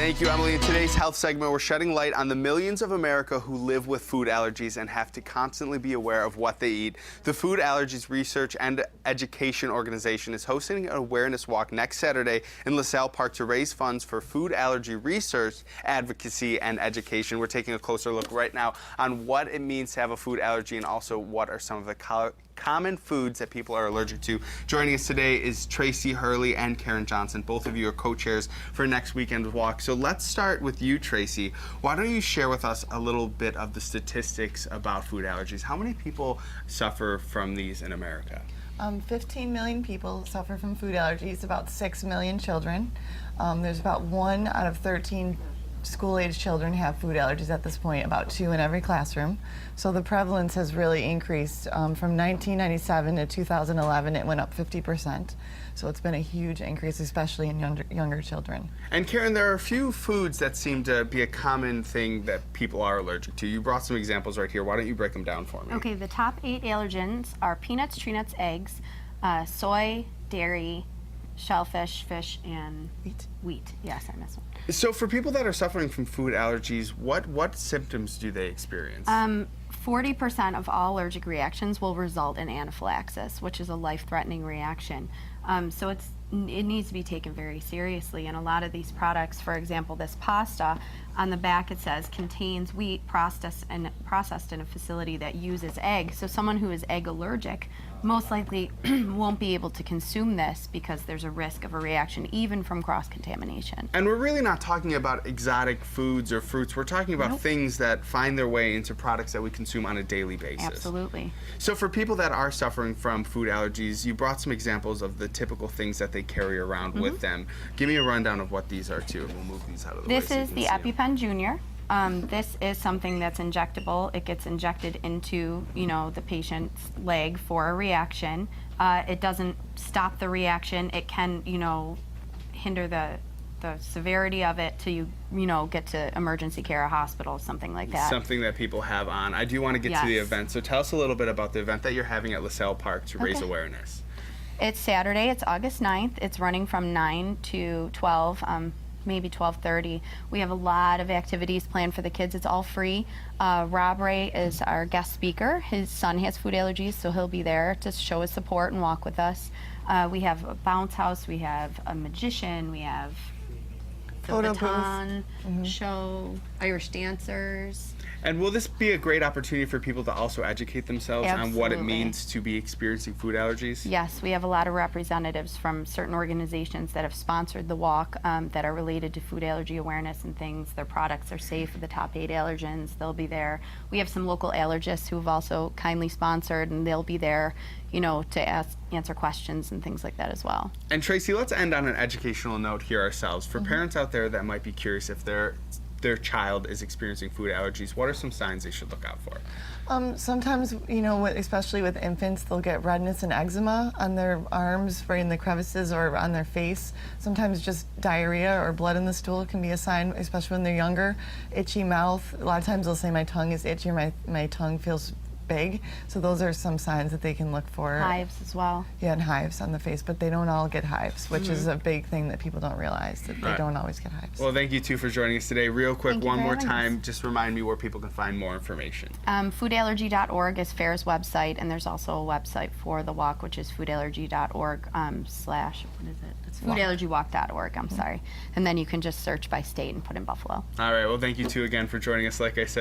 Thank you, Emily. In today's health segment, we're shedding light on the millions of America who live with food allergies and have to constantly be aware of what they eat. The Food Allergies Research and Education Organization is hosting an awareness walk next Saturday in LaSalle Park to raise funds for food allergy research, advocacy, and education. We're taking a closer look right now on what it means to have a food allergy and also what are some of the common foods that people are allergic to. Joining us today is Tracy Hurley and Karen Johnson. Both of you are co-chairs for next weekend's walk. So let's start with you, Tracy. Why don't you share with us a little bit of the statistics about food allergies? How many people suffer from these in America? 15 million people suffer from food allergies, about 6 million children. There's about 1 out of 13 school-age children have food allergies at this point, about 2 in every classroom. So the prevalence has really increased. From 1997 to 2011, it went up 50%. So it's been a huge increase, especially in younger children. And Karen, there are a few foods that seem to be a common thing that people are allergic to. You brought some examples right here. Why don't you break them down for me? Okay, the top 8 allergens are peanuts, tree nuts, eggs, soy, dairy, shellfish, fish, and wheat. Yes, I missed one. So for people that are suffering from food allergies, what symptoms do they experience? 40% of all allergic reactions will result in anaphylaxis, which is a life-threatening reaction. So it needs to be taken very seriously. And a lot of these products, for example, this pasta, on the back it says contains wheat processed in a facility that uses egg. So someone who is egg allergic most likely won't be able to consume this because there's a risk of a reaction even from cross-contamination. And we're really not talking about exotic foods or fruits. We're talking about things that find their way into products that we consume on a daily basis. Absolutely. So for people that are suffering from food allergies, you brought some examples of the typical things that they carry around with them. Give me a rundown of what these are too, and we'll move these out of the way. This is the EpiPen Junior. This is something that's injectable. It gets injected into, the patient's leg for a reaction. It doesn't stop the reaction. It can, hinder the severity of it till you, get to emergency care, a hospital, something like that. Something that people have on. I do want to get to the event, so tell us a little bit about the event that you're having at LaSalle Park to raise awareness. It's Saturday. It's August 9th. It's running from 9 to 12. Maybe 12:30. We have a lot of activities planned for the kids. It's all free. Rob Ray is our guest speaker. His son has food allergies, so he'll be there to show his support and walk with us. We have a bounce house. We have a magician. We have the baton show, Irish dancers. And will this be a great opportunity for people to also educate themselves on what it means to be experiencing food allergies? Yes, we have a lot of representatives from certain organizations that have sponsored the walk that are related to food allergy awareness and things. Their products are safe for the top 8 allergens. They'll be there. We have some local allergists who have also kindly sponsored, and they'll be there, to answer questions and things like that as well. And Tracy, let's end on an educational note here ourselves. For parents out there that might be curious if their child is experiencing food allergies, what are some signs they should look out for? Sometimes, especially with infants, they'll get redness and eczema on their arms, right in the crevices, or on their face. Sometimes just diarrhea or blood in the stool can be a sign, especially when they're younger. Itchy mouth. A lot of times they'll say my tongue is itchy, or my tongue feels big. So those are some signs that they can look for. Hives as well. Yeah, and hives on the face, but they don't all get hives, which is a big thing that people don't realize, that they don't always get hives. Well, thank you two for joining us today. Real quick, one more time, just remind me where people can find more information. Foodallergy.org is FAIR's website, and there's also a website for the walk, which is foodallergy.org slash, what is it? It's foodallergywalk.org, I'm sorry. And then you can just search by state and put in Buffalo. All right, well, thank you two again for joining us. Like I said,